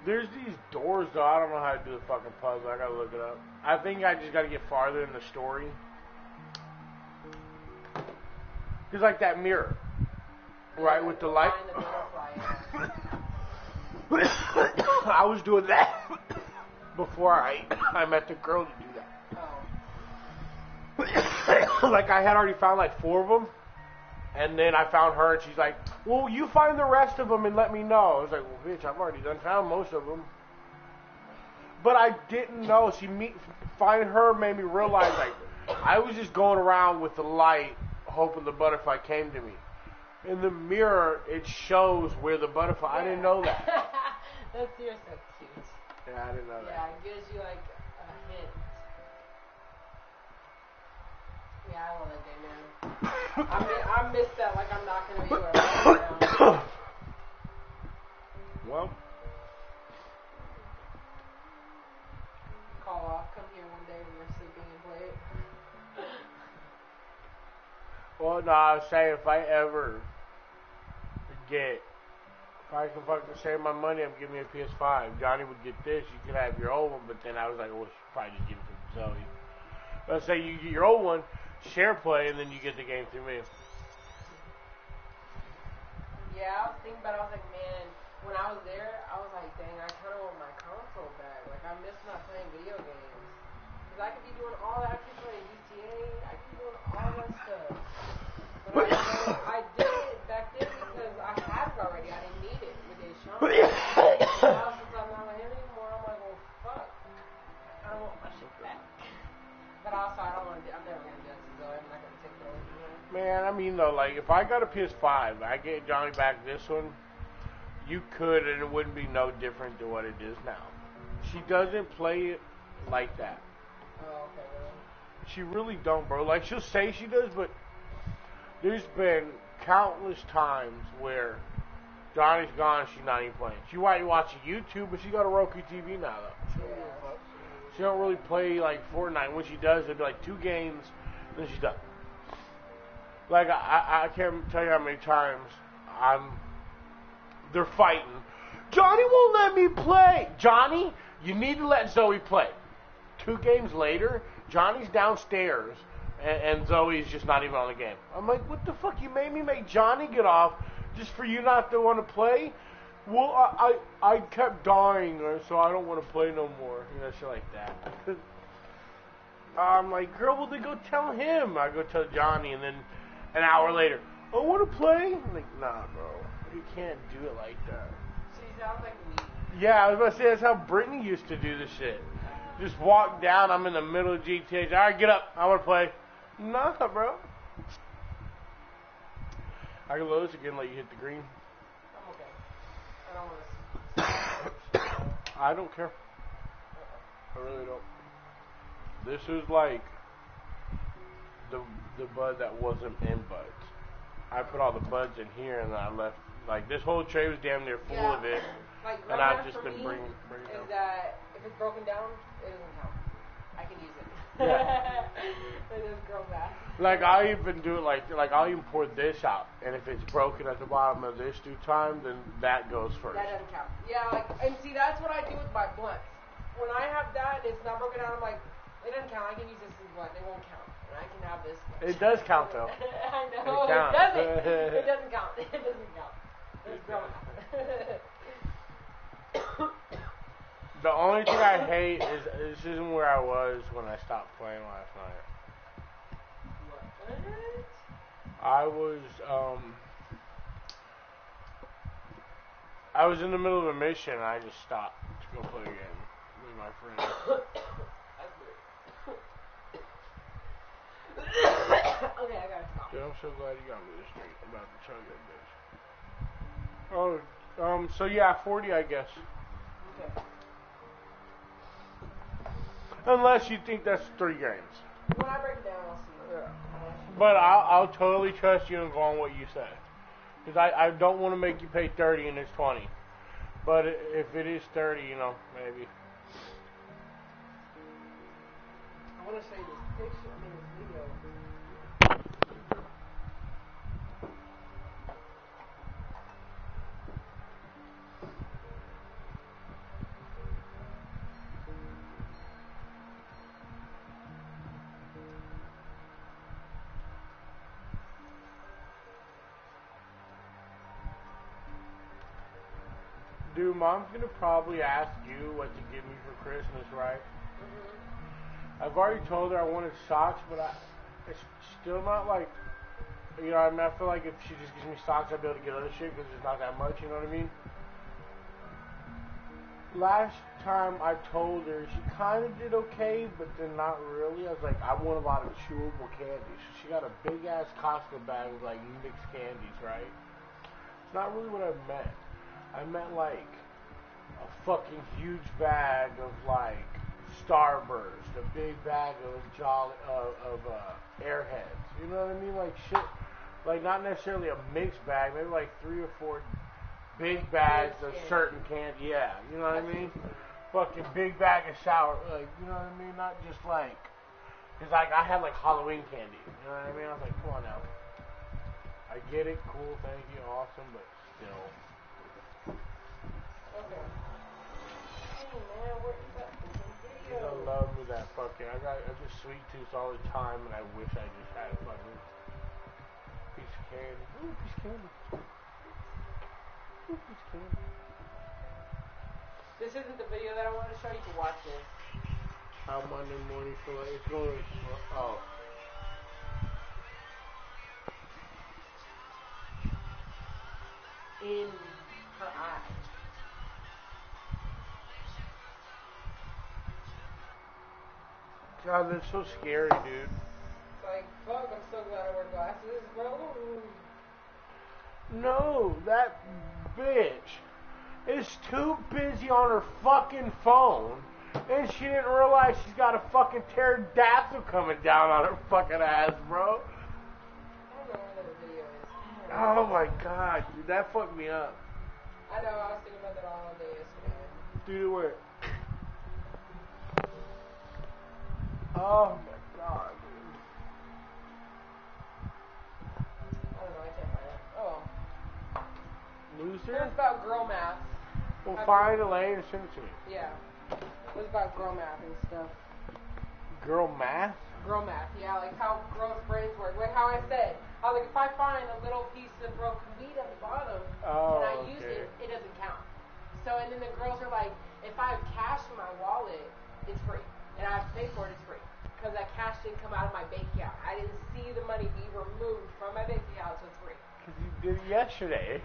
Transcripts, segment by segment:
There's these doors though. I don't know how to do the fucking puzzle. I gotta look it up. I think I just gotta get farther in the story. It's like that mirror, right, with the light. I was doing that before I met the girl to do that. Like I had already found like 4 of them, and then I found her, and she's like, "Well, you find the rest of them and let me know." I was like, "Well, bitch, I've already found most of them." But I didn't know. Find her made me realize like I was just going around with the light, hoping the butterfly came to me. In the mirror, it shows where the butterfly. I didn't know that. You're so cute. Yeah, I didn't know that. Yeah, it gives you like a hint. Yeah, I love that game, man. I miss that. Like I'm not gonna be able to run around. Well. Call off. Come here one day when we're sleeping and play it. Well, no, I was saying if I can fucking save my money, I'm giving me a PS5. Johnny would get this. You could have your old one, but then I was like, well, should probably just give it to Zoe. Let's say you get your old one, share play, and then you get the game through me. Yeah, I was thinking about it. I was like, man, when I was there, I was like, dang, I kind of want my console back. Like, I miss not playing video games. Because I could be doing all that. I could be playing GTA. I could be doing all that stuff. But I did it back then because I had it already. I didn't need it with Deshaun. Now since I'm not with him anymore, I'm like, well, fuck. I don't want my shit back. But also, I'm never going to do that to Zoe. I'm not going to take it away from her. Man, I mean, though, like, if I got a PS5, I get Johnny back this one, you could, and it wouldn't be no different than what it is now. She doesn't play it like that. Oh, okay, really? She really don't, bro. Like, she'll say she does, but there's been countless times where Johnny's gone and she's not even playing. She might be watching YouTube, but she got a Roku TV now, though. She don't really play, like, Fortnite. When she does, it'll be, like, 2 games, then she's done. Like, I can't tell you how many times they're fighting. Johnny won't let me play. Johnny, you need to let Zoe play. 2 games later, Johnny's downstairs, and Zoe's just not even on the game. I'm like, what the fuck? You made me make Johnny get off just for you not to want to play? Well, I kept dying, so I don't want to play no more. You know, shit like that. I'm like, girl, well, then go tell him. I go tell Johnny, and then an hour later, I want to play? I'm like, nah, bro. You can't do it like that. She sounds like me. Yeah, I was about to say, that's how Brittany used to do this shit. Just walk down, I'm in the middle of GTA. All right, get up. I want to play. Nah, bro. I can load this again, let you hit the green. I'm okay. I don't want to. I don't care. I really don't. This is like the bud that wasn't in buds. I put all the buds in here and then I left. Like, this whole tray was damn near full of it. Like, and I've just been bringing it is down. That if it's broken down, it doesn't count. I can use it. Yeah. It just grows back. Like, I even do it like I'll even pour this out, and if it's broken at the bottom of this due time, then that goes first. That doesn't count. Yeah, like, and see, that's what I do with my blunts. When I have that and it's not broken down, I'm like, it doesn't count. I can use this as a blunt. It won't count. And I can have this. It does count, though. I know. It counts. It doesn't. It doesn't count. It doesn't count. It's grown out. The only thing I hate is this isn't where I was when I stopped playing last night. What? I was in the middle of a mission and I just stopped to go play a game with my friend. Okay, I gotta stop. Dude, I'm so glad you got me this drink. I'm about to chug that bitch. Oh, so yeah, 40 I guess. Okay. Unless you think that's 3 games. When I break it down, I'll see. Yeah. But I'll totally trust you and go on what you say. Because I don't want to make you pay 30 and it's 20. But if it is 30, you know, maybe. I want to say this picture, this video. Dude, Mom's gonna probably ask you what to give me for Christmas, right? Mm-hmm. I've already told her I wanted socks, but it's still not like, you know what I mean? I feel like if she just gives me socks, I'd be able to get other shit because it's not that much, you know what I mean? Last time I told her, she kind of did okay, but then not really. I was like, I want a lot of chewable candy. So she got a big ass Costco bag with like mixed candies, right? It's not really what I meant. I meant like a fucking huge bag of like Starburst, a big bag of Airheads. You know what I mean? Like shit, like not necessarily a mixed bag, maybe like 3 or 4 big bags of certain candy. Yeah, you know what I mean? Fucking big bag of sour, like, you know what I mean? Not just like, cause like I had like Halloween candy. You know what I mean? I was like, come on now. I get it, cool, thank you, awesome, but still. Okay. Hey man, where is that fucking You video? don't love me that fucking. I just sweet tooth all the time, and I wish I just had a fucking piece of candy. Ooh, piece of candy. Ooh, piece of candy. This isn't the video that I wanted to show you. To watch this. How Monday morning feel like it's going to oh. In her eye. God, that's so scary, dude. It's like, fuck, I'm so glad I wear glasses, bro. No, that bitch is too busy on her fucking phone, and she didn't realize she's got a fucking pterodactyl coming down on her fucking ass, bro. I don't know where the video is. Oh my god, dude, that fucked me up. I know, I was thinking about that all day yesterday. Dude, where? Oh my god, dude. I don't know, I can't find it. Oh. It Loser? was about girl math. Well, find a lane and send it to me. Yeah. It was about girl math and stuff. Girl math? Girl math, yeah, like how girls' brains work. Like how I said, I was like, if I find a little piece of broken meat at the bottom and I use it, it doesn't count. So, and then the girls are like, if I have cash in my wallet, it's free. And I have to pay for it, it's free. Because that cash didn't come out of my bank account. I didn't see the money be removed from my bank account, so it's free. Because you did it yesterday.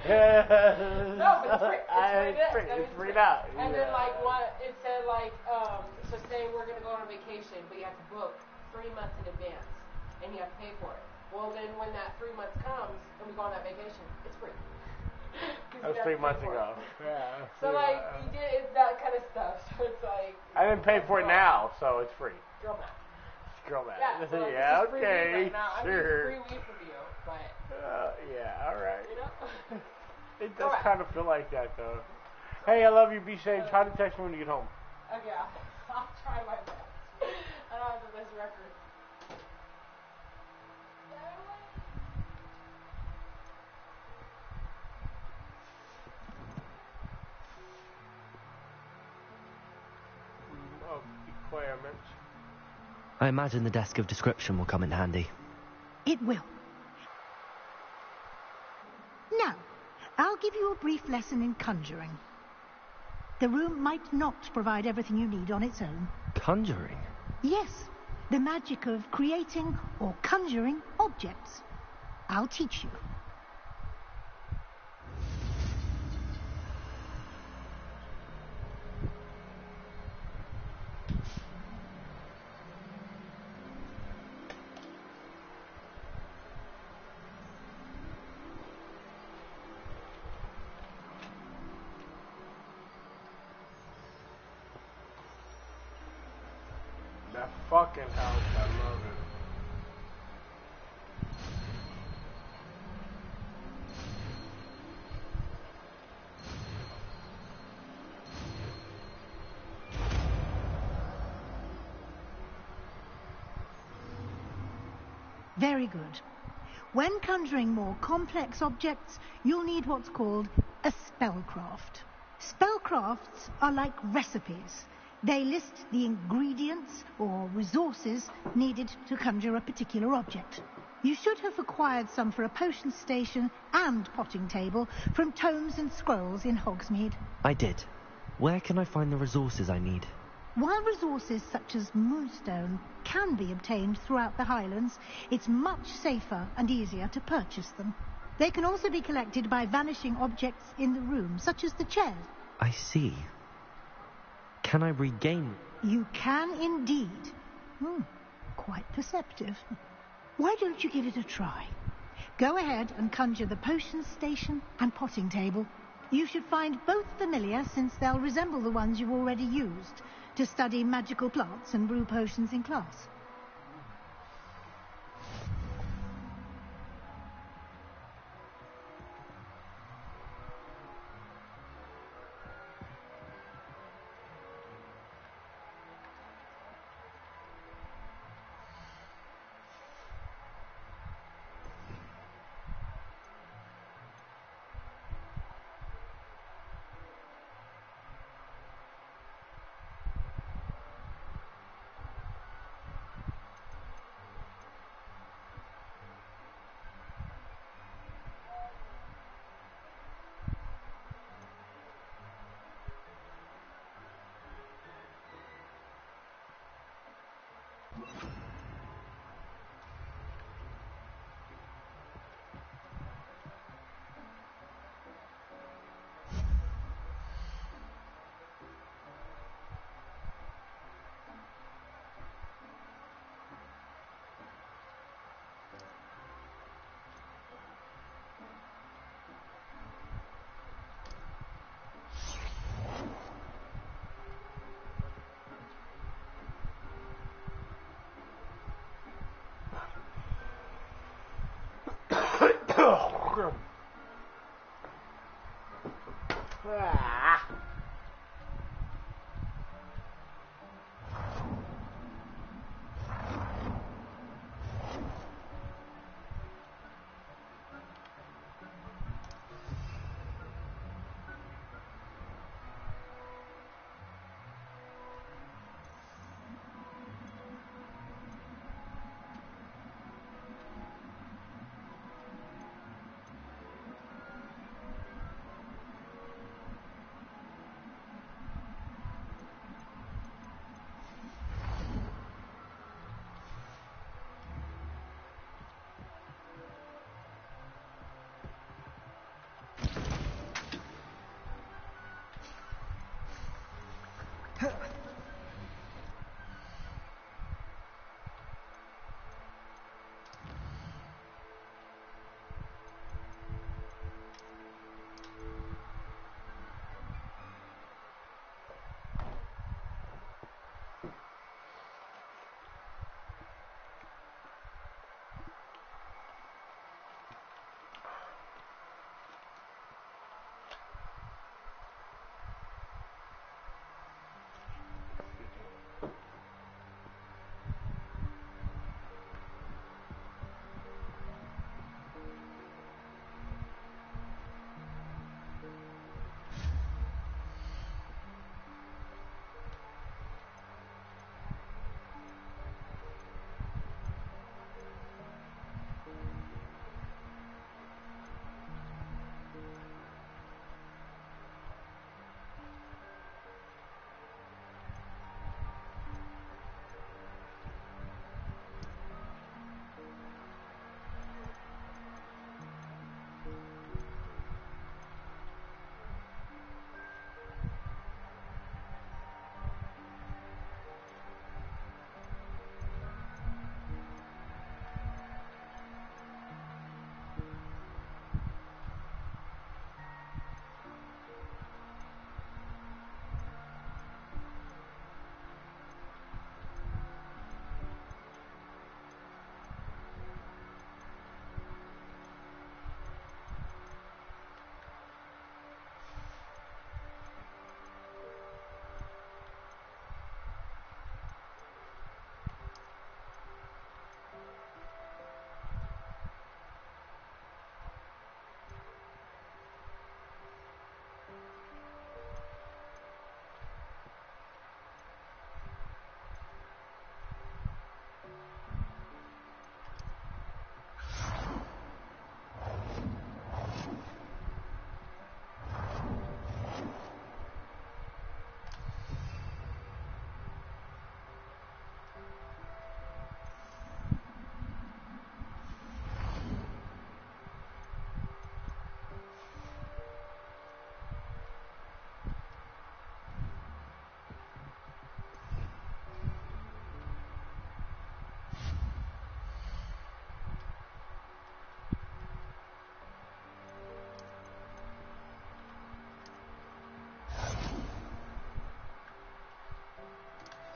No, but it's free. It's free out. And then like what it said like, so say we're gonna go on a vacation, but you have to book 3 months in advance, and you have to pay for it. Well, then when that 3 months comes and we go on that vacation, it's free. That was 3 months ago. Yeah. So like you did it's that kind of stuff. So it's like I didn't pay for it now, so it's free. girl math. Girl math. Yeah, so like, yeah, this is free okay, weed right now. I'm sure. getting free weed from you, but yeah, all right. you know. It does kind of feel like that, though. Hey, I love you. Be safe. Try to text me when you get home. Okay, I'll try my best. I don't have the best record. Of requirements. I imagine the desk of description will come in handy. It will. Now, I'll give you a brief lesson in conjuring. The room might not provide everything you need on its own. Conjuring? Yes, the magic of creating or conjuring objects. I'll teach you. That fucking house, I love it. Very good. When conjuring more complex objects, you'll need what's called a spellcraft. Spellcrafts are like recipes. They list the ingredients or resources needed to conjure a particular object. You should have acquired some for a potion station and potting table from Tomes and Scrolls in Hogsmeade. I did. Where can I find the resources I need? While resources such as Moonstone can be obtained throughout the Highlands, it's much safer and easier to purchase them. They can also be collected by vanishing objects in the room, such as the chairs. I see. Can I regain... You can indeed. Quite perceptive. Why don't you give it a try? Go ahead and conjure the potion station and potting table. You should find both familiar, since they'll resemble the ones you've already used to study magical plants and brew potions in class.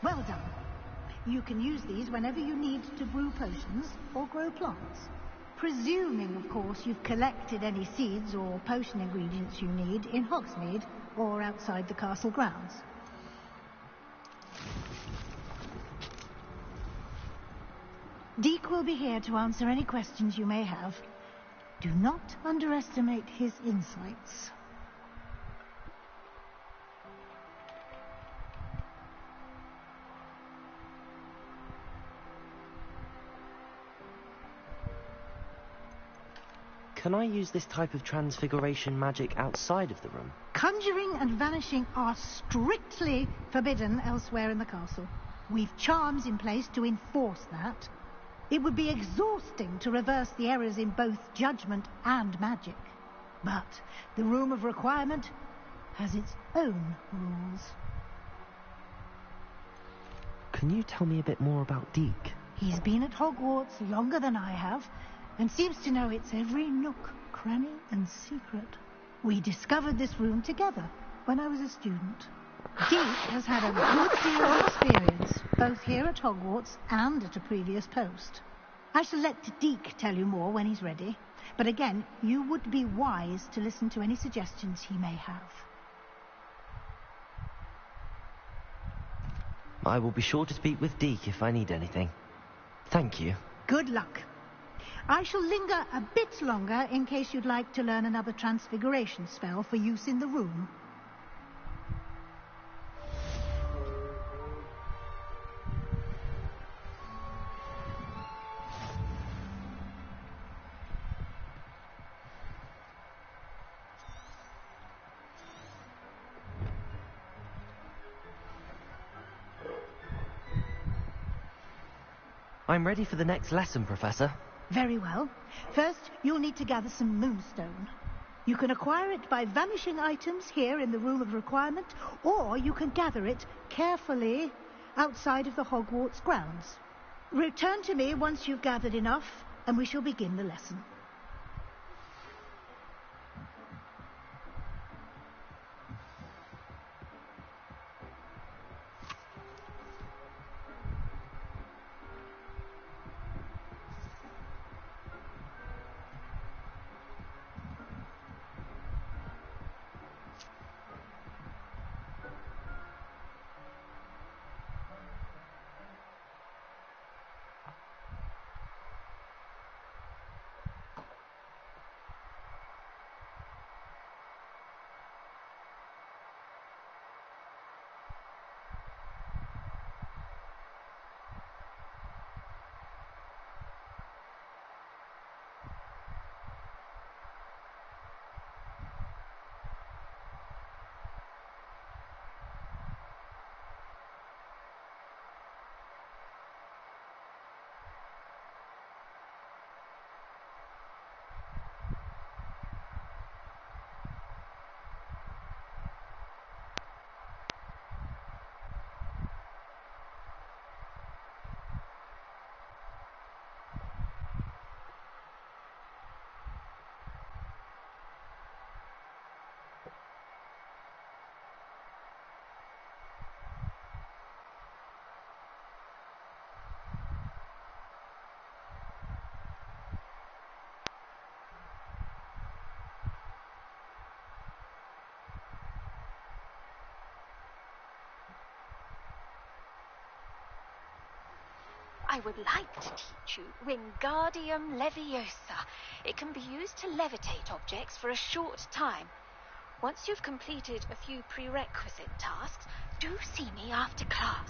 Well done. You can use these whenever you need to brew potions or grow plants. Presuming, of course, you've collected any seeds or potion ingredients you need in Hogsmeade or outside the castle grounds. Deke will be here to answer any questions you may have. Do not underestimate his insights. Can I use this type of transfiguration magic outside of the room? Conjuring and vanishing are strictly forbidden elsewhere in the castle. We've charms in place to enforce that. It would be exhausting to reverse the errors in both judgment and magic. But the Room of Requirement has its own rules. Can you tell me a bit more about Deke? He's been at Hogwarts longer than I have, and seems to know its every nook, cranny and secret. We discovered this room together when I was a student. Deke has had a good deal of experience, both here at Hogwarts and at a previous post. I shall let Deke tell you more when he's ready, but again, you would be wise to listen to any suggestions he may have. I will be sure to speak with Deke if I need anything. Thank you. Good luck. I shall linger a bit longer in case you'd like to learn another transfiguration spell for use in the room. I'm ready for the next lesson, Professor. Very well. First, you'll need to gather some moonstone. You can acquire it by vanishing items here in the Room of Requirement, or you can gather it carefully outside of the Hogwarts grounds. Return to me once you've gathered enough, and we shall begin the lesson. I would like to teach you Wingardium Leviosa. It can be used to levitate objects for a short time. Once you've completed a few prerequisite tasks, do see me after class.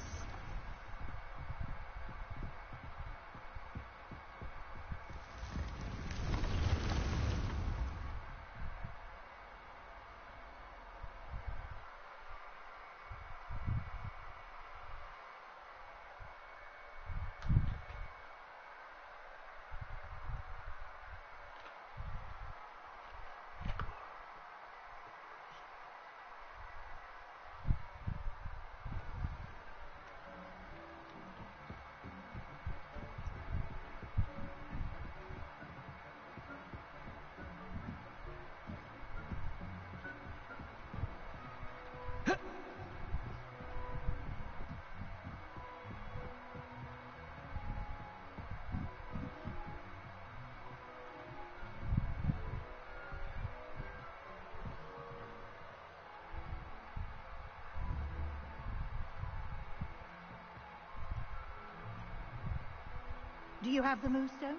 Do you have the moonstone?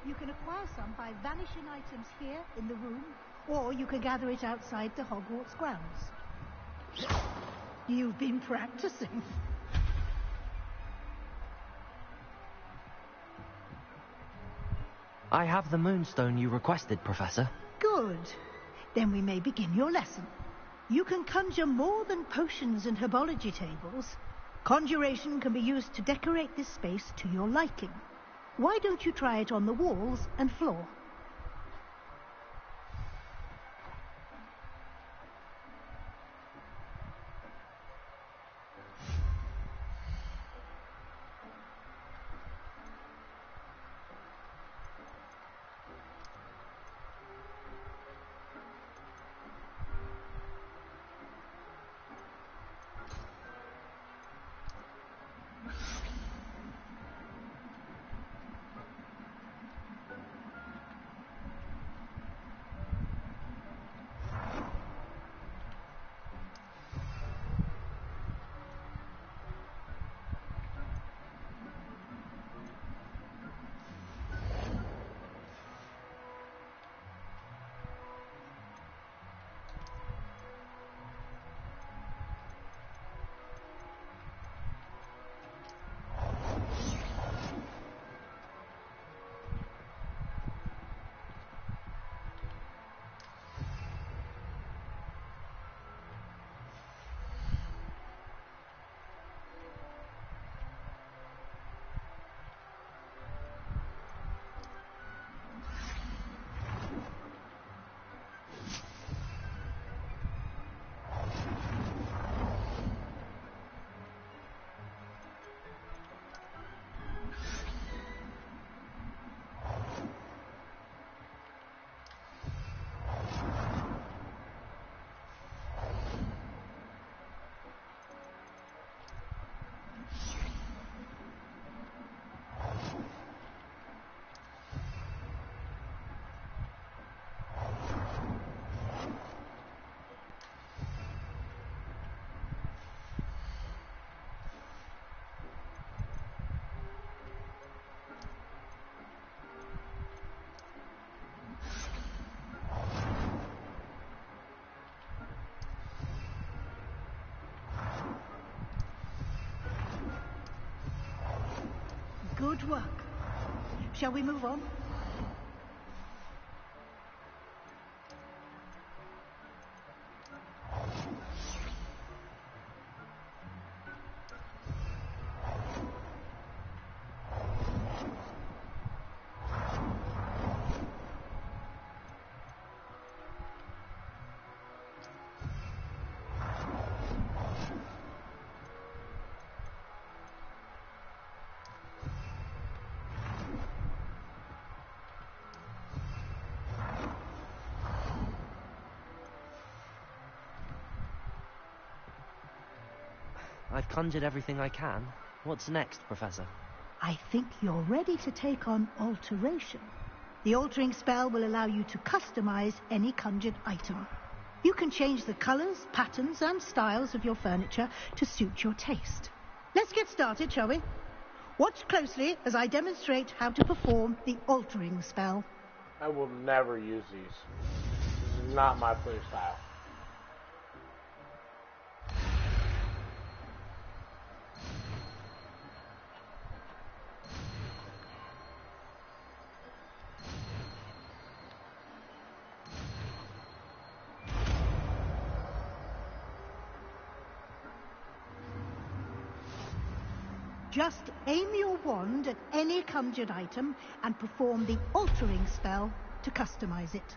You can acquire some by vanishing items here in the room, or you can gather it outside the Hogwarts grounds. You've been practicing. I have the moonstone you requested, Professor. Good. Then we may begin your lesson. You can conjure more than potions and herbology tables. Conjuration can be used to decorate this space to your liking. Why don't you try it on the walls and floor? Good work. Shall we move on? I've conjured everything I can. What's next, Professor? I think you're ready to take on alteration. The altering spell will allow you to customize any conjured item. You can change the colors, patterns, and styles of your furniture to suit your taste. Let's get started, shall we? Watch closely as I demonstrate how to perform the altering spell. I will never use these. This is not my play style. Just aim your wand at any conjured item and perform the altering spell to customize it.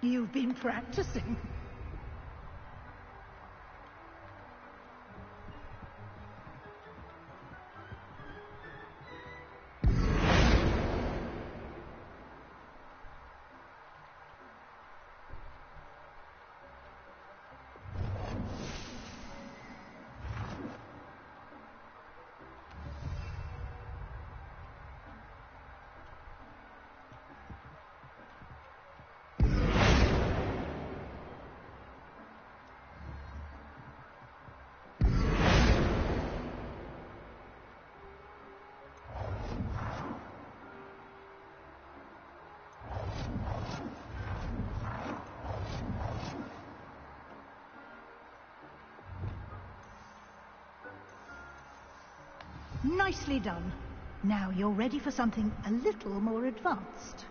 You've been practicing. Nicely done. Now you're ready for something a little more advanced.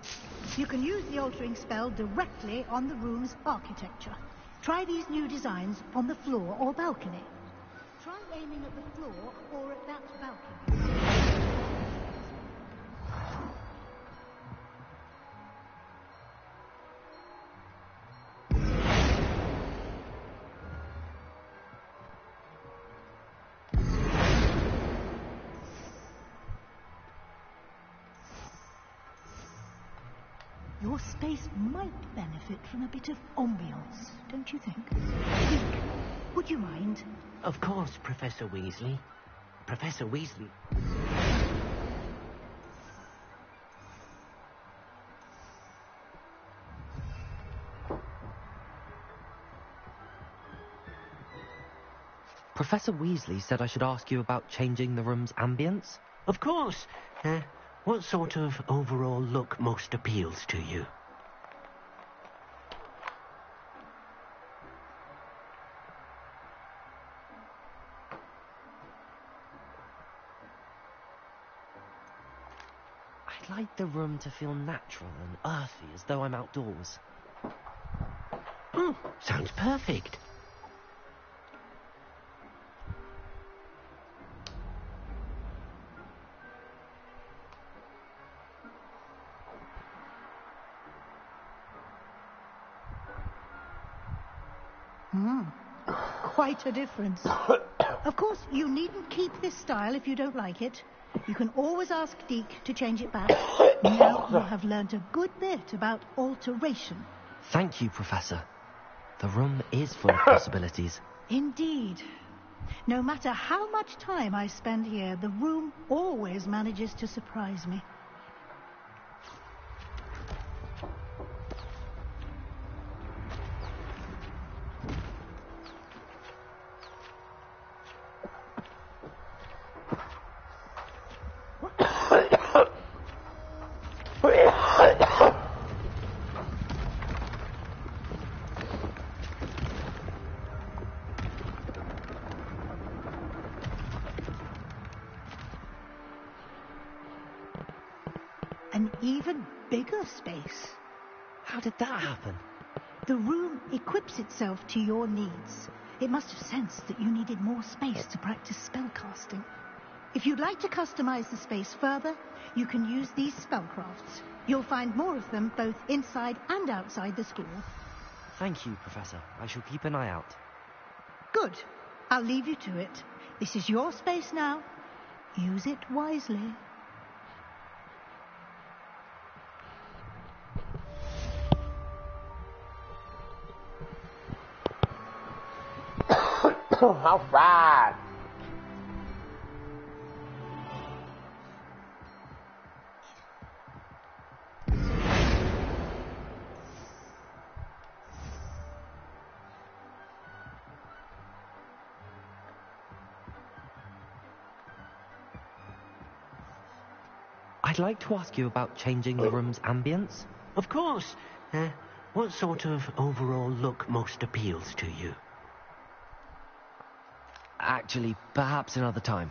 You can use the altering spell directly on the room's architecture. Try these new designs on the floor or balcony. Try aiming at the floor or at that balcony. Your space might benefit from a bit of ambiance, don't you think? Dick, would you mind? Of course, Professor Weasley. Professor Weasley. Professor Weasley said I should ask you about changing the room's ambience. Of course. What sort of overall look most appeals to you? I'd like the room to feel natural and earthy, as though I'm outdoors. Oh, sounds perfect. Quite a difference. Of course, you needn't keep this style if you don't like it. You can always ask Deke to change it back. Now you have learnt a good bit about alteration. Thank you, Professor. The room is full of possibilities. Indeed. No matter how much time I spend here, the room always manages to surprise me. An even bigger space. How did that happen? The room equips itself to your needs. It must have sensed that you needed more space to practice spellcasting. If you'd like to customize the space further, you can use these spellcrafts. You'll find more of them both inside and outside the school. Thank you, Professor. I shall keep an eye out. Good. I'll leave you to it. This is your space now. Use it wisely. All right. I'd like to ask you about changing the room's ambience. Of course. What sort of overall look most appeals to you? Actually, perhaps another time.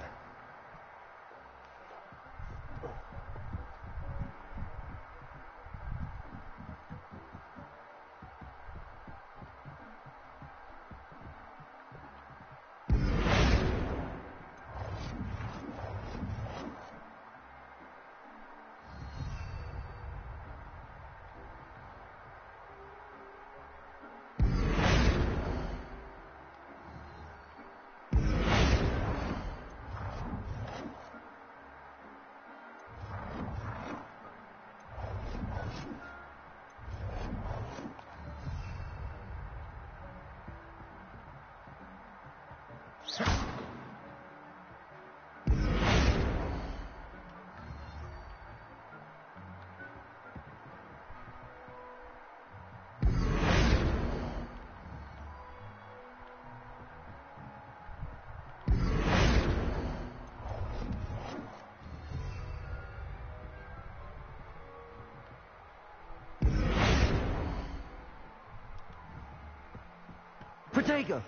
Protego!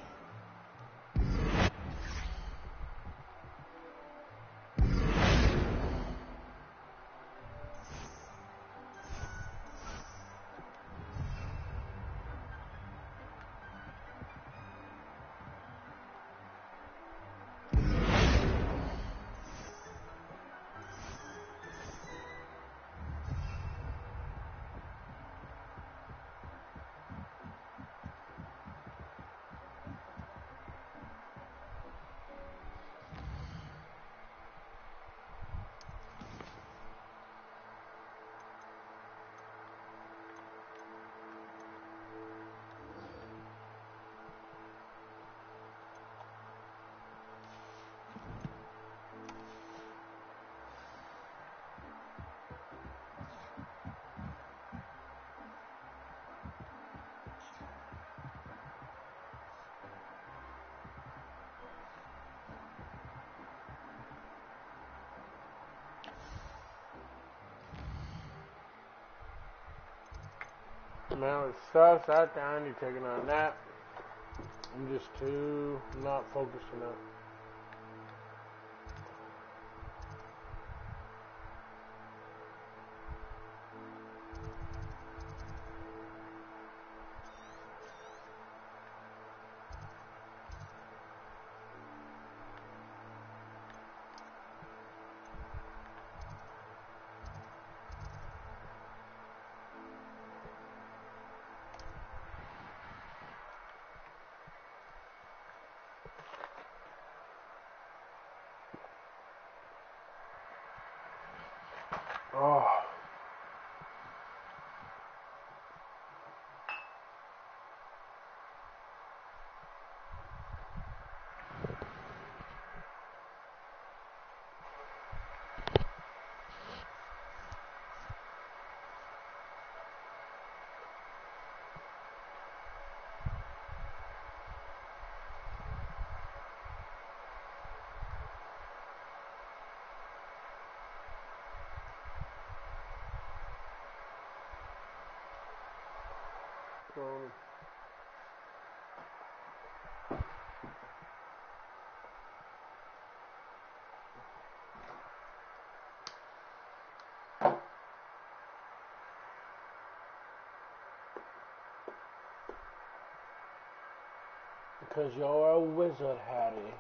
Man, it sucks. I need taking a nap. I'm just too not focused enough. Oh. Because you're a wizard, Harry.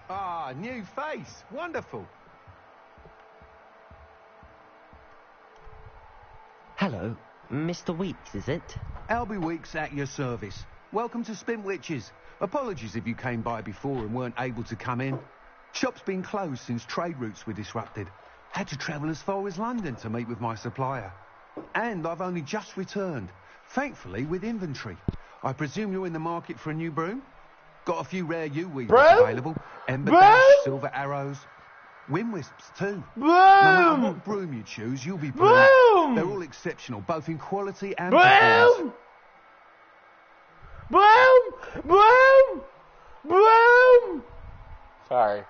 Ah, new face. Wonderful. Hello, Mr. Weeks, is it? Albie Weeks at your service. Welcome to Spintwitches. Apologies if you came by before and weren't able to come in. Shop's been closed since trade routes were disrupted. Had to travel as far as London to meet with my supplier. And I've only just returned, thankfully with inventory. I presume you're in the market for a new broom? Got a few rare U-weavers available. Ember Dash, Silver Arrows, Wind Wisps too. No matter what broom you choose, you'll be pleased. They're all exceptional, both in quality and performance. Boom! Sorry.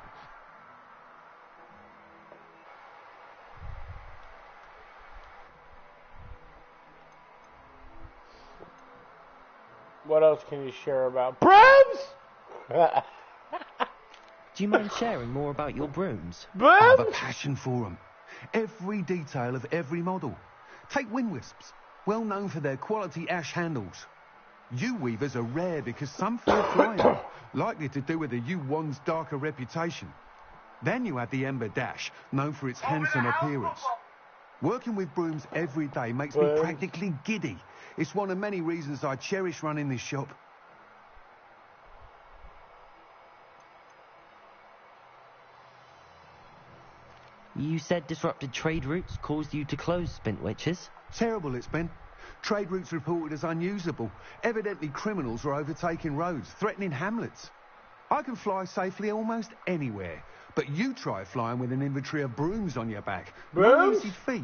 What else can you share about brooms? Do you mind sharing more about your brooms? I have a passion for them. Every detail of every model. Take Wind Wisps, well known for their quality ash handles. U-weavers are rare because some fear flying, likely to do with the U-wand's darker reputation. Then you have the Ember Dash, known for its handsome appearance. Working with brooms every day makes me practically giddy. It's one of many reasons I cherish running this shop. You said disrupted trade routes caused you to close Spintwitches? Terrible it's been. Trade routes reported as unusable. Evidently criminals are overtaking roads, threatening hamlets. I can fly safely almost anywhere, but you try flying with an inventory of brooms on your back. No easy feat.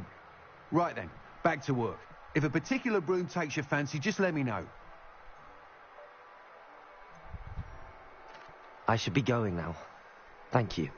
Right then, back to work. If a particular broom takes your fancy, just let me know. I should be going now. Thank you.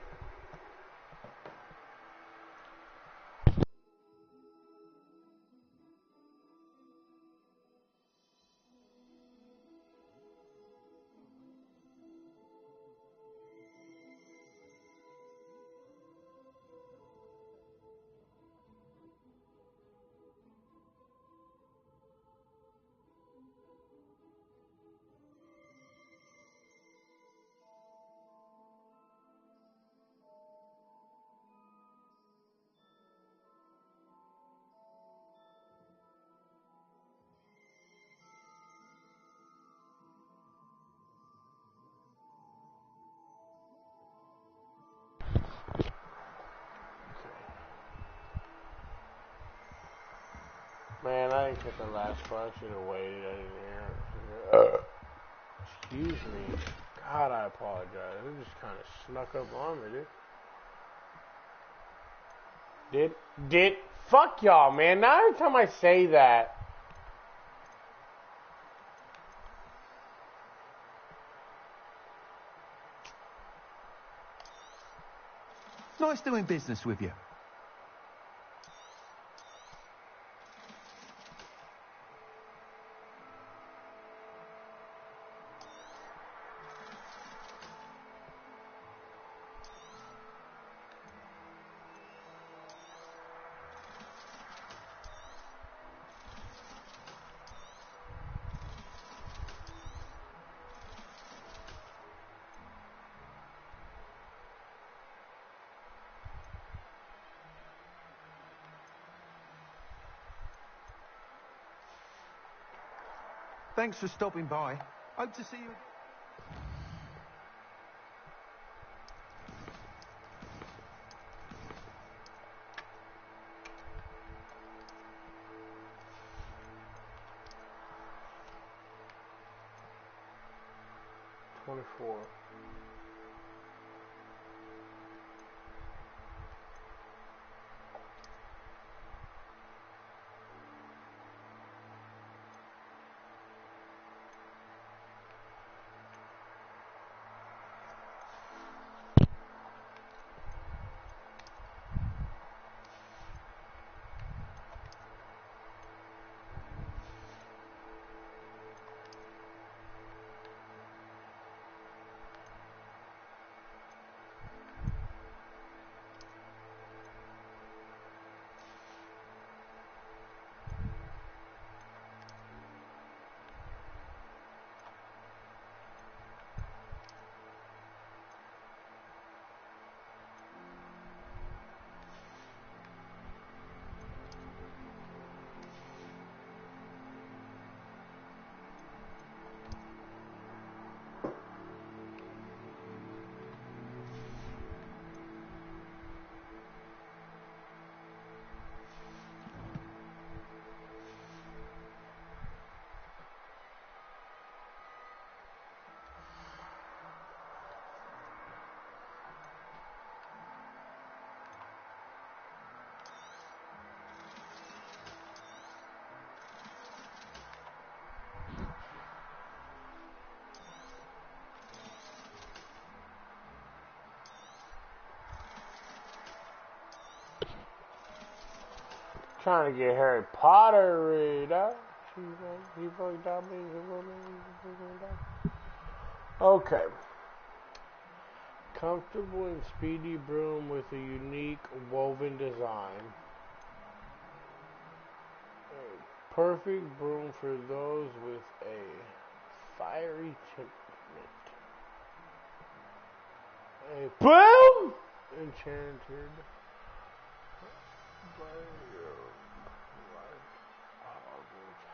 Man, I didn't get the last one. I should have waited. I didn't hear it. Excuse me. God, I apologize. It just kind of snuck up on me, dude. Fuck y'all, man. Now every time I say that. Nice doing business with you. Thanks for stopping by. Hope to see you again. $24. Trying to get Harry Potter read up. Okay. Comfortable and speedy broom with a unique woven design. A perfect broom for those with a fiery temperament. A boom! Enchanted.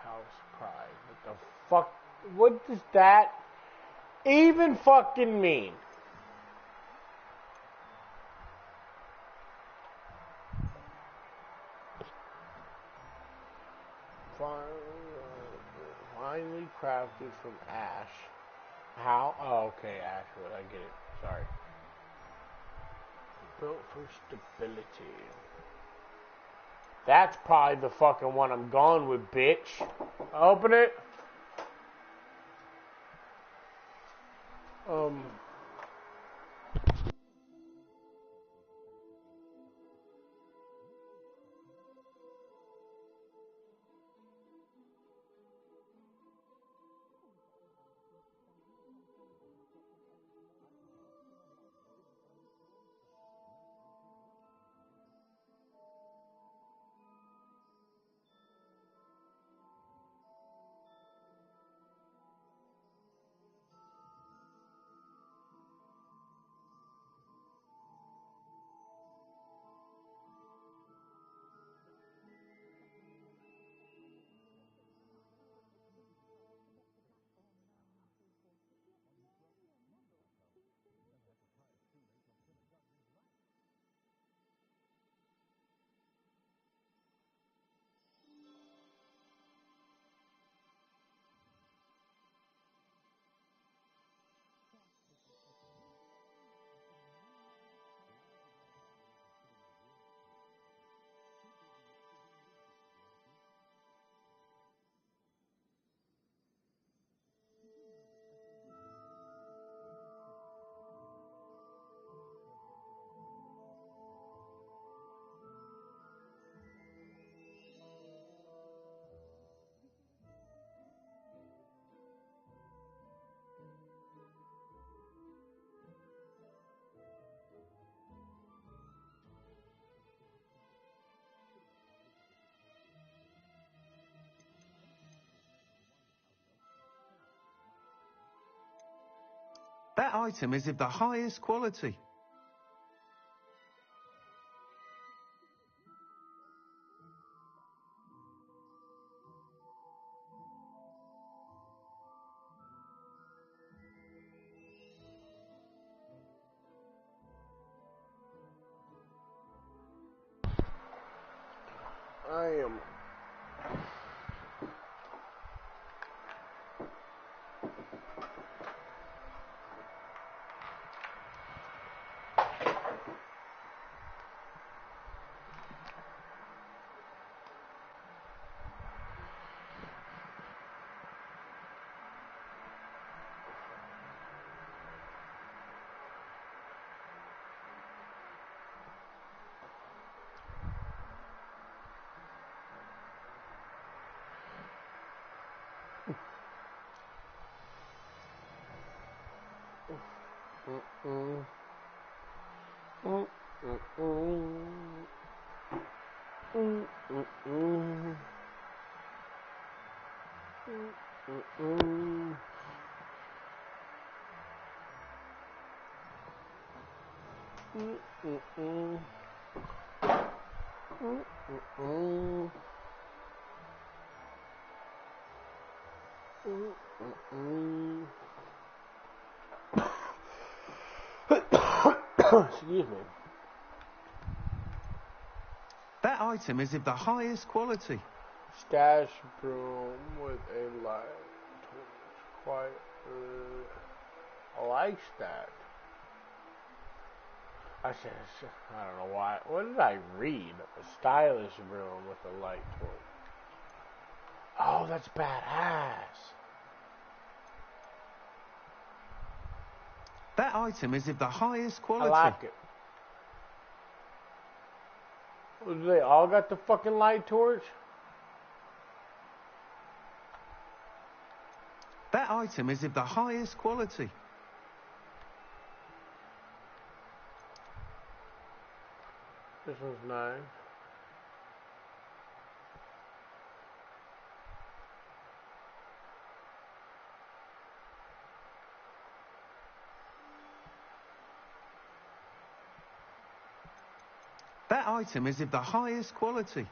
House pride. What the fuck? What does that even fucking mean? Finely crafted from ash. How? Oh, okay, ashwood. I get it. Sorry. Built for stability. That's probably the fucking one I'm going with, bitch. Open it. That item is of the highest quality. I am. Excuse me. That item is of the highest quality. Stash broom with a light torch. Quite. I like that. I said, I don't know why. What did I read? A stylish broom with a light torch. Oh, that's badass. That item is of the highest quality. I like it. They all got the fucking light torch? That item is of the highest quality. This one's 9. That item is of the highest quality.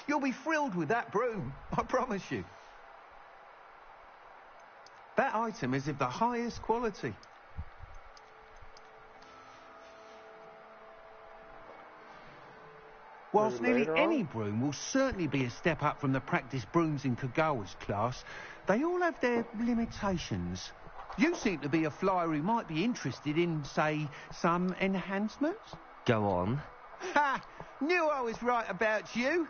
You'll be thrilled with that broom, I promise you. That item is of the highest quality. Whilst Maybe nearly later any on? broom will certainly be a step up from the practice brooms in Kagawa's class, they all have their limitations. You seem to be a flyer who might be interested in, say, some enhancements? Go on. Ha! Knew I was right about you.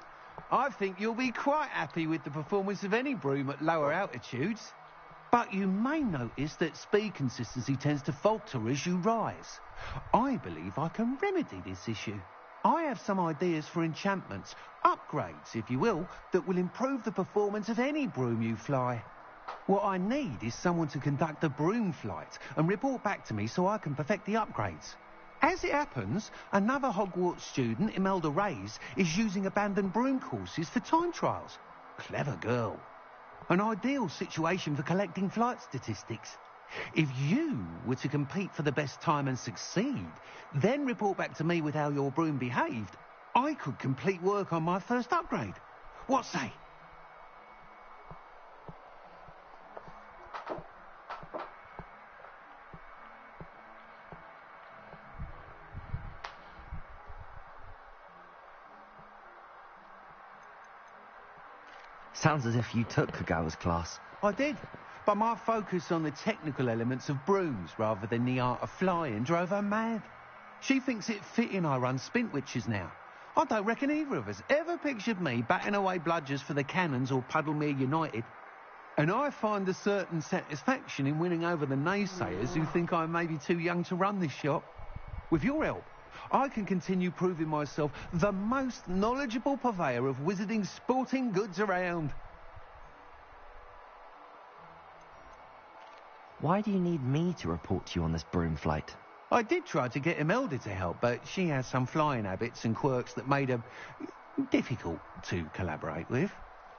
I think you'll be quite happy with the performance of any broom at lower altitudes. But you may notice that speed consistency tends to falter as you rise. I believe I can remedy this issue. I have some ideas for enchantments, upgrades, if you will, that will improve the performance of any broom you fly. What I need is someone to conduct a broom flight and report back to me so I can perfect the upgrades. As it happens, another Hogwarts student, Imelda Reyes, is using abandoned broom courses for time trials. Clever girl. An ideal situation for collecting flight statistics. If you were to compete for the best time and succeed, then report back to me with how your broom behaved, I could complete work on my first upgrade. What say? Sounds as if you took Kagawa's class. I did, but my focus on the technical elements of brooms rather than the art of flying drove her mad. She thinks it fitting I run Spintwitches now. I don't reckon either of us ever pictured me batting away bludgers for the Cannons or Puddlemere United. And I find a certain satisfaction in winning over the naysayers who think I may be too young to run this shop. With your help, I can continue proving myself the most knowledgeable purveyor of wizarding sporting goods around. Why do you need me to report to you on this broom flight? I did try to get Imelda to help, but she has some flying habits and quirks that made her difficult to collaborate with.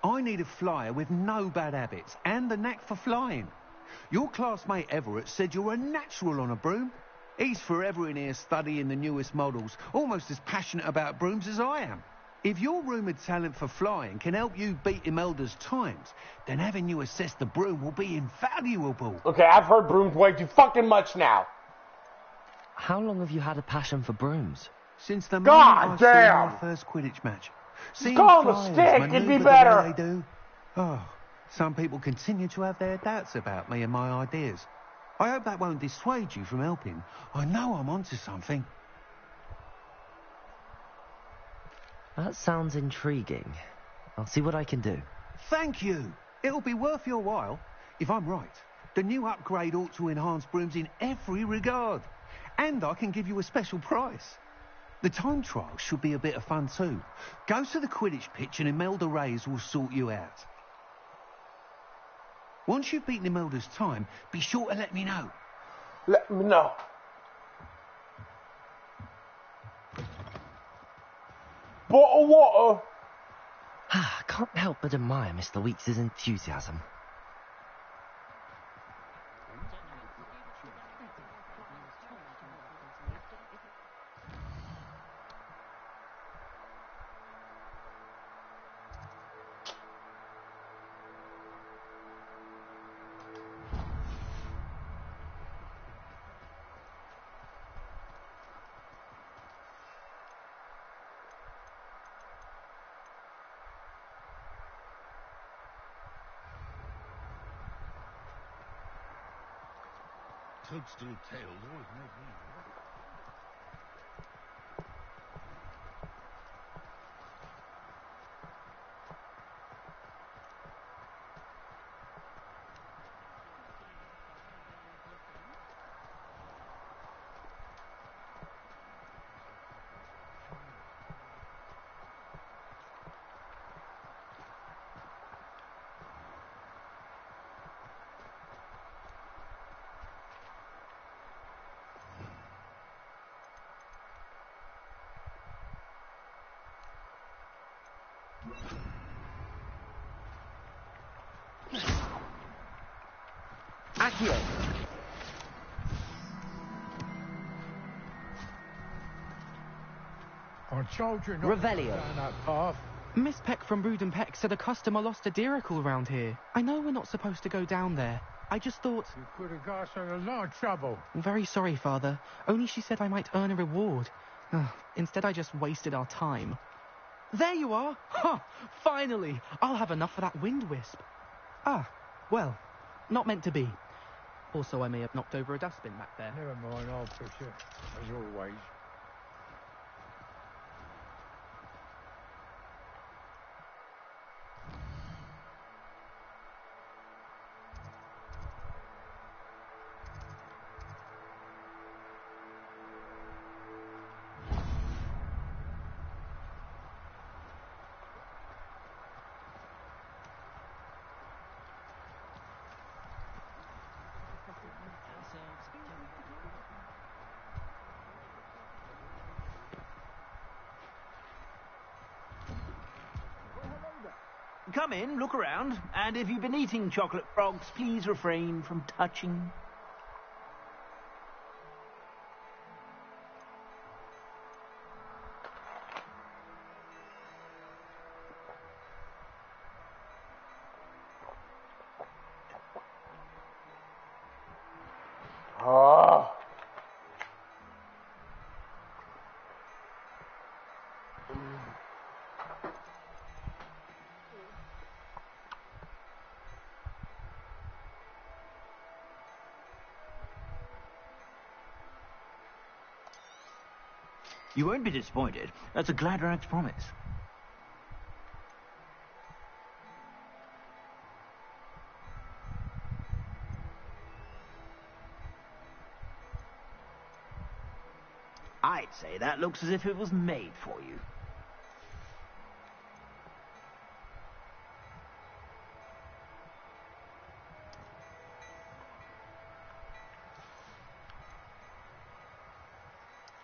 I need a flyer with no bad habits and the knack for flying. Your classmate Everett said you're a natural on a broom. He's forever in here studying the newest models, almost as passionate about brooms as I am. If your rumoured talent for flying can help you beat Imelda's times, then having you assess the broom will be invaluable. Okay, I've heard brooms way too fucking much now. How long have you had a passion for brooms? Since the God moment I saw damn! my first Quidditch match. Seeing call him a flyers stick, it'd be manoeuvre the better. way they do. Oh, some people continue to have their doubts about me and my ideas. I hope that won't dissuade you from helping. I know I'm onto something. That sounds intriguing. I'll see what I can do. Thank you. It'll be worth your while. If I'm right, the new upgrade ought to enhance brooms in every regard. And I can give you a special price. The time trial should be a bit of fun too. Go to the Quidditch pitch and Imelda Reyes will sort you out. Once you've beaten Imelda's time, be sure to let me know. Let me know. Bottle of water. I can't help but admire Mr. Weeks' enthusiasm. Toadstool tails always make me worry. you. I told you not Revelio. to go down that path. Miss Peck from Rude and Peck said a customer lost a deeracle round here. I know we're not supposed to go down there. I just thought... You could have got us in a lot of trouble. I'm very sorry, Father. Only she said I might earn a reward. Instead, I just wasted our time. There you are! Ha! Finally! I'll have enough for that wind wisp. Ah, well, not meant to be. Also, I may have knocked over a dustbin back there. Never mind, I'll fix it, as always. Come in, look around, and if you've been eating chocolate frogs, please refrain from touching. Oh. You won't be disappointed. That's a Gladrag's promise. I'd say that looks as if it was made for you.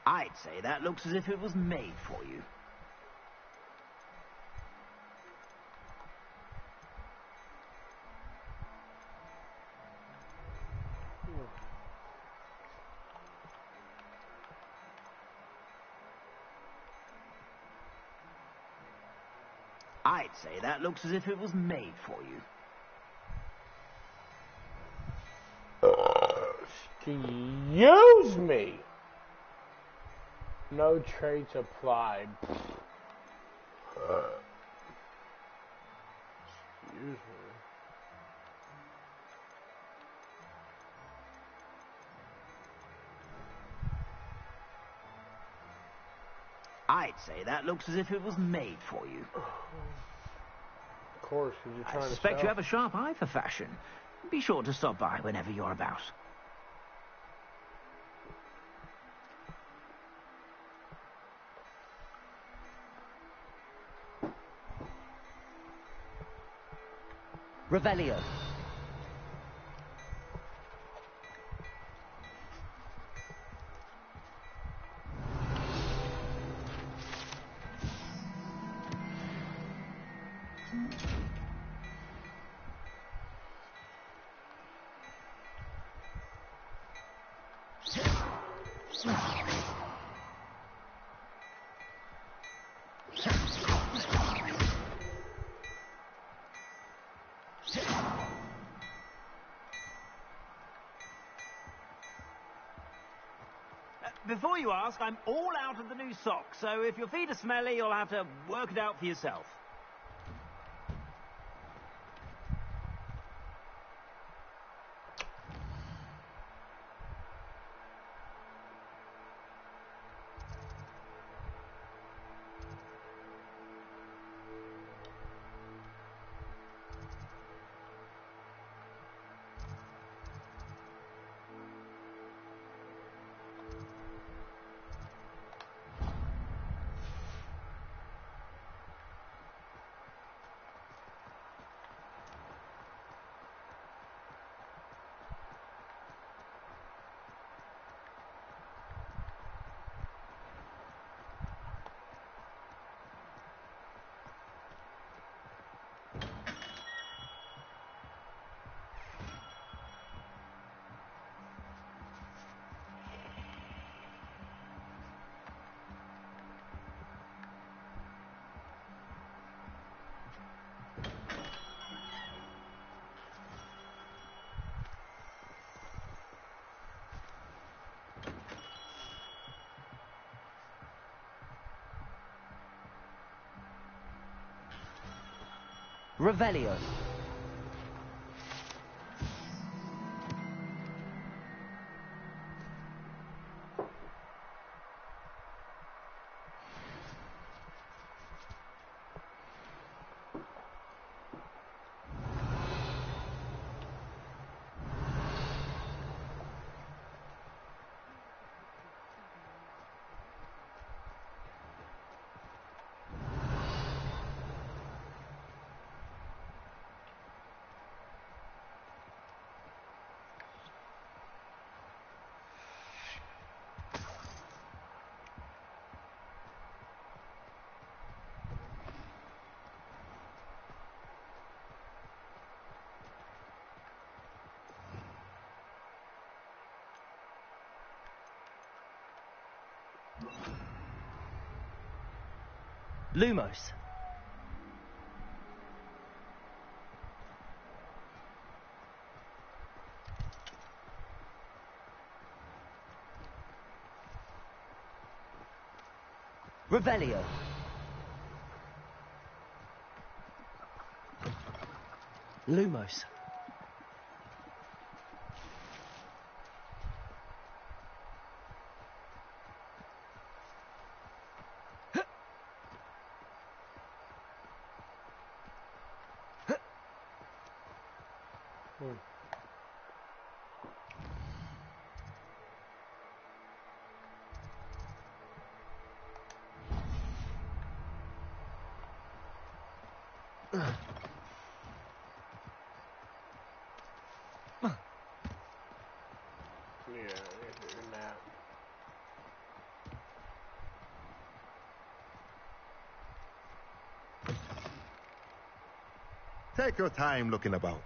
I'd say that looks as if it was made for you. I'd say that looks as if it was made for you. Excuse me. No traits applied. Excuse me. I'd say that looks as if it was made for you. Of course, because you're trying I to suspect sell. you have a sharp eye for fashion. Be sure to stop by whenever you're about. Revelio. Before you ask, I'm all out of the new socks, so if your feet are smelly, you'll have to work it out for yourself. Revelio. Lumos. Revelio. Lumos. Yeah, nap. Take your time looking about.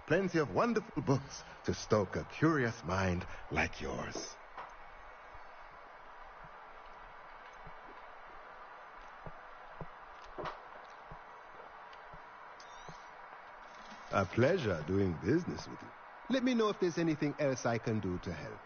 Plenty of wonderful books to stoke a curious mind like yours. A pleasure doing business with you. Let me know if there's anything else I can do to help.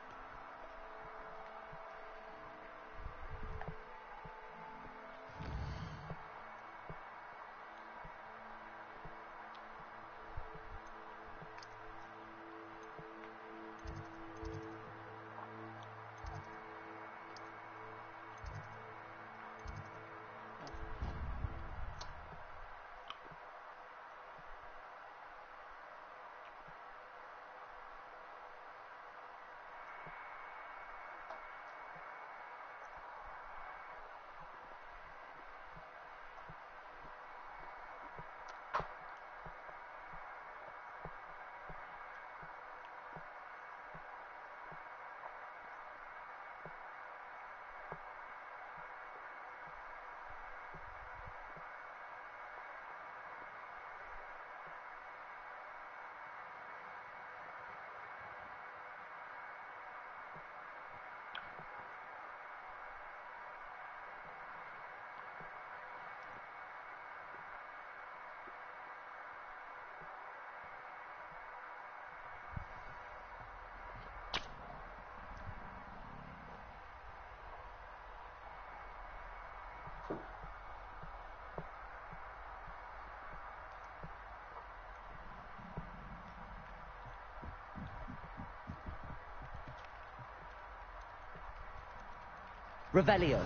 Revelio.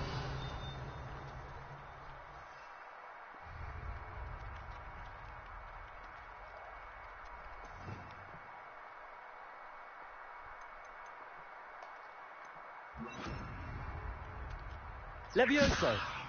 Levioso.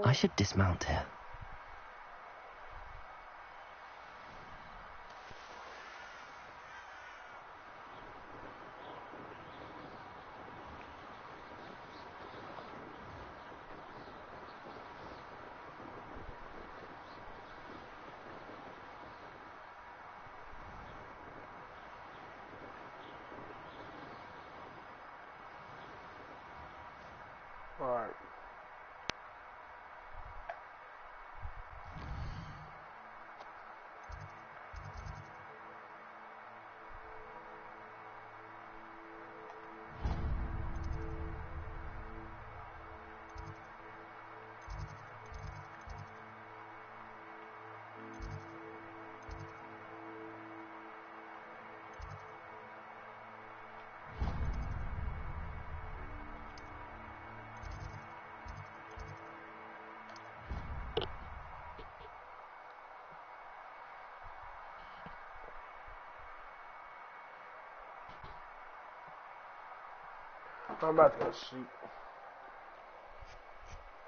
I should dismount here. Alright. I'm about to go to sleep.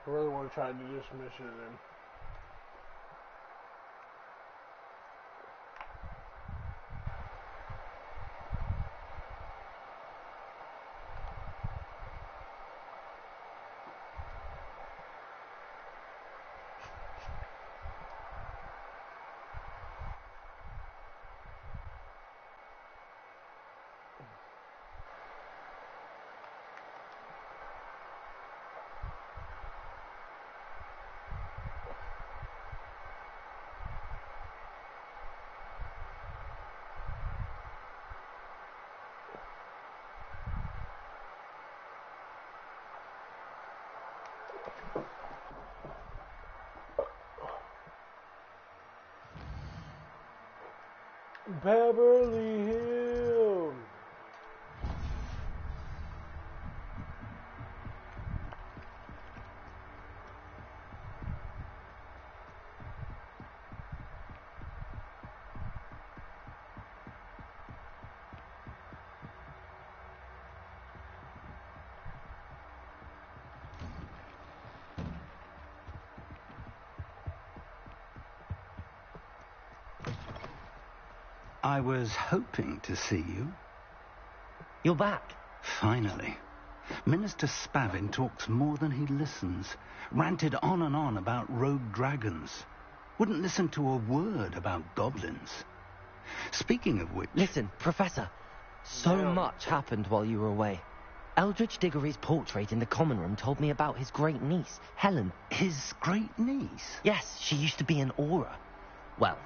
I really want to try to do this mission then. Beverly Hills. I was hoping to see you. You're back. Finally. Minister Spavin talks more than he listens. Ranted on and on about rogue dragons. Wouldn't listen to a word about goblins. Speaking of which... Listen, Professor. So much happened while you were away. Eldridge Diggory's portrait in the common room told me about his great niece, Helen. His great niece? Yes, she used to be an Auror. Well,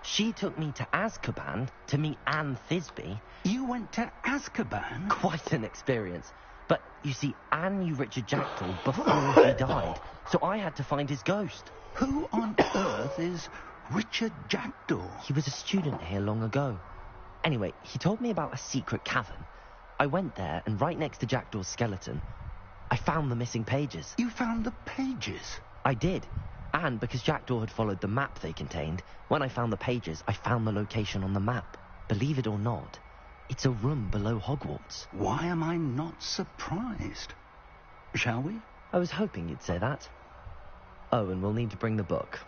she took me to Azkaban to meet Anne Thisbe. You went to Azkaban? Quite an experience. But, you see, Anne knew Richard Jackdaw before he died, so I had to find his ghost. Who on earth is Richard Jackdaw? He was a student here long ago. Anyway, he told me about a secret cavern. I went there, and right next to Jackdaw's skeleton, I found the missing pages. You found the pages? I did. And because Jackdaw had followed the map they contained, when I found the pages, I found the location on the map. Believe it or not, it's a room below Hogwarts. Why am I not surprised? Shall we? I was hoping you'd say that. Oh, and we'll need to bring the book.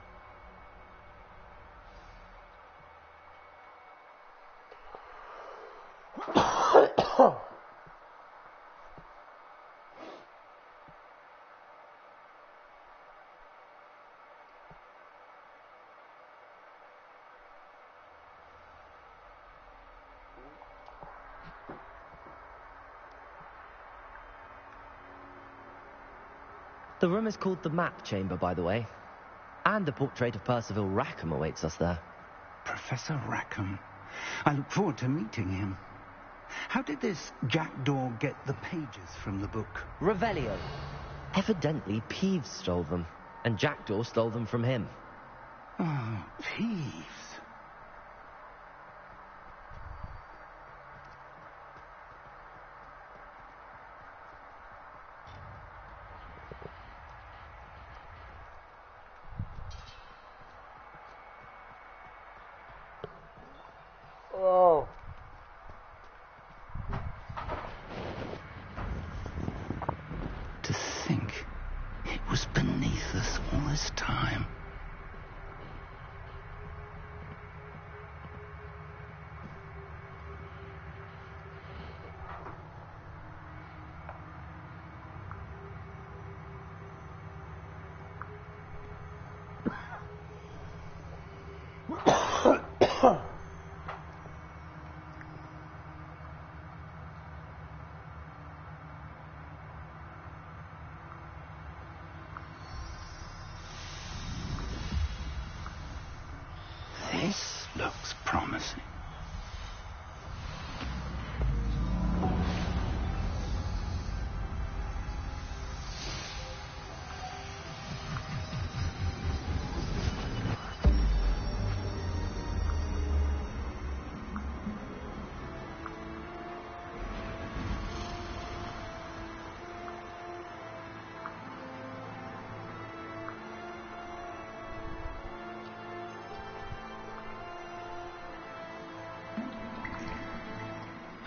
The room is called the Map Chamber, by the way. And a portrait of Percival Rackham awaits us there. Professor Rackham. I look forward to meeting him. How did this Jackdaw get the pages from the book? Revelio. Evidently, Peeves stole them, and Jackdaw stole them from him. Oh, Peeves. Oh. looks promising.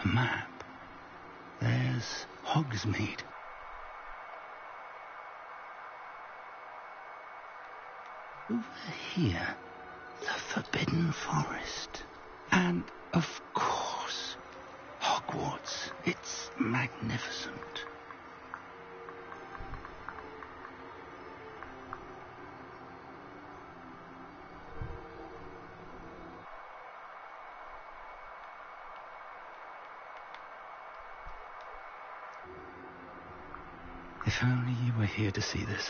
A map. There's Hogsmeade. Over here, the Forbidden Forest. And, of course, Hogwarts. It's magnificent. If only you were here to see this.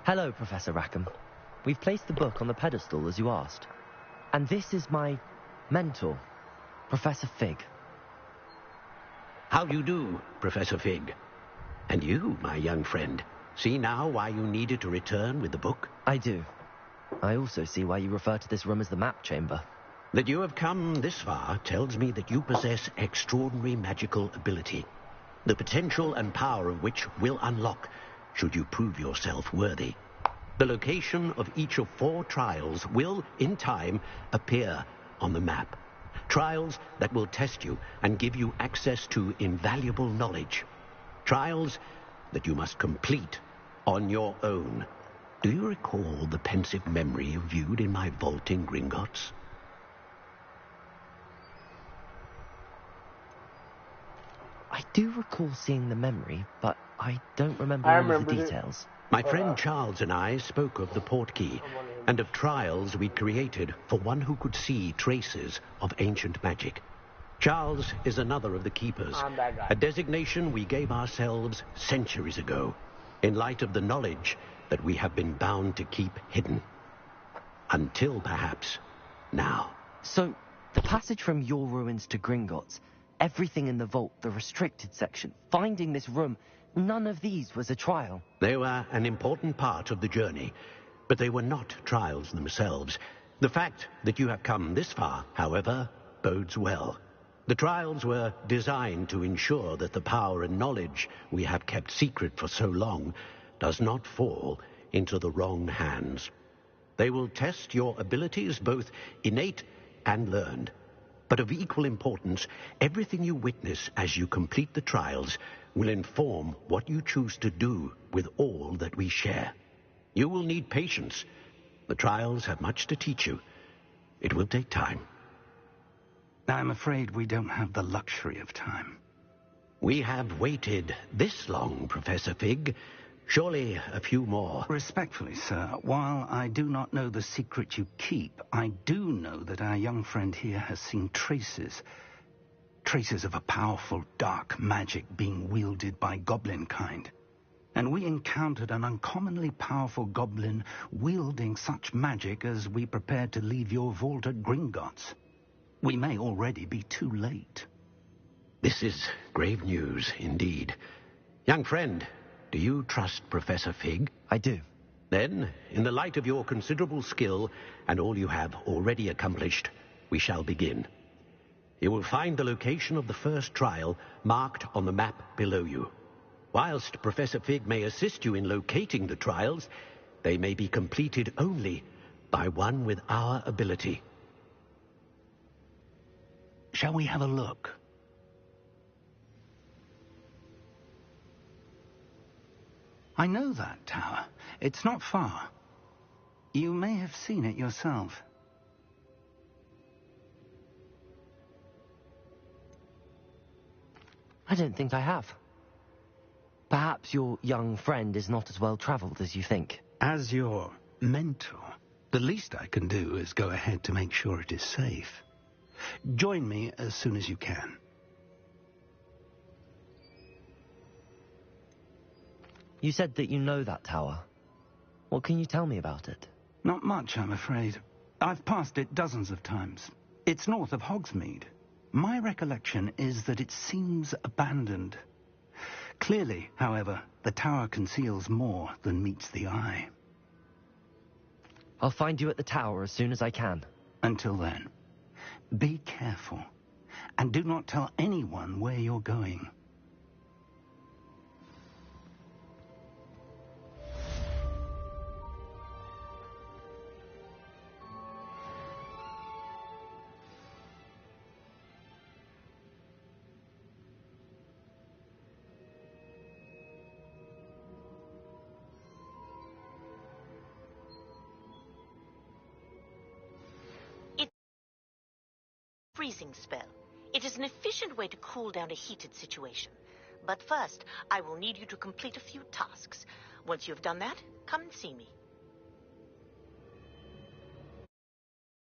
Hello, Professor Rackham. We've placed the book on the pedestal as you asked. And this is my mentor, Professor Fig. How do you do, Professor Fig? And you, my young friend, see now why you needed to return with the book? I do. I also see why you refer to this room as the map chamber. That you have come this far tells me that you possess extraordinary magical ability, the potential and power of which will unlock should you prove yourself worthy. The location of each of 4 trials will, in time, appear on the map. Trials that will test you and give you access to invaluable knowledge. Trials that you must complete on your own. Do you recall the pensive memory you viewed in my vault in Gringotts? I do recall seeing the memory, but I don't remember all of the details. My friend Charles and I spoke of the portkey and of trials we'd created for one who could see traces of ancient magic. Charles is another of the keepers, a designation we gave ourselves centuries ago, in light of the knowledge that we have been bound to keep hidden. Until, perhaps, now. So, the passage from your ruins to Gringotts, everything in the vault, the restricted section, finding this room, none of these was a trial. They were an important part of the journey, but they were not trials themselves. The fact that you have come this far, however, bodes well. The trials were designed to ensure that the power and knowledge we have kept secret for so long does not fall into the wrong hands. They will test your abilities, both innate and learned. But of equal importance, everything you witness as you complete the trials will inform what you choose to do with all that we share. You will need patience. The trials have much to teach you. It will take time. I'm afraid we don't have the luxury of time. We have waited this long, Professor Fig. Surely a few more. Respectfully, sir, while I do not know the secret you keep, I do know that our young friend here has seen traces of a powerful dark magic being wielded by goblin kind. And we encountered an uncommonly powerful goblin wielding such magic as we prepared to leave your vault at Gringotts. We may already be too late. This is grave news, indeed. Young friend, do you trust Professor Fig? I do. Then, in the light of your considerable skill and all you have already accomplished, we shall begin. You will find the location of the first trial marked on the map below you. Whilst Professor Fig may assist you in locating the trials, they may be completed only by one with our ability. Shall we have a look? I know that tower. It's not far. You may have seen it yourself. I don't think I have. Perhaps your young friend is not as well traveled as you think. As your mental. The least I can do is go ahead to make sure it is safe. Join me as soon as you can. You said that you know that tower. What can you tell me about it? Not much, I'm afraid. I've passed it dozens of times. It's north of Hogsmeade. My recollection is that it seems abandoned. Clearly, however, the tower conceals more than meets the eye. I'll find you at the tower as soon as I can. Until then, be careful, and do not tell anyone where you're going. Freezing spell. It is an efficient way to cool down a heated situation. But first, I will need you to complete a few tasks. Once you've done that, come and see me.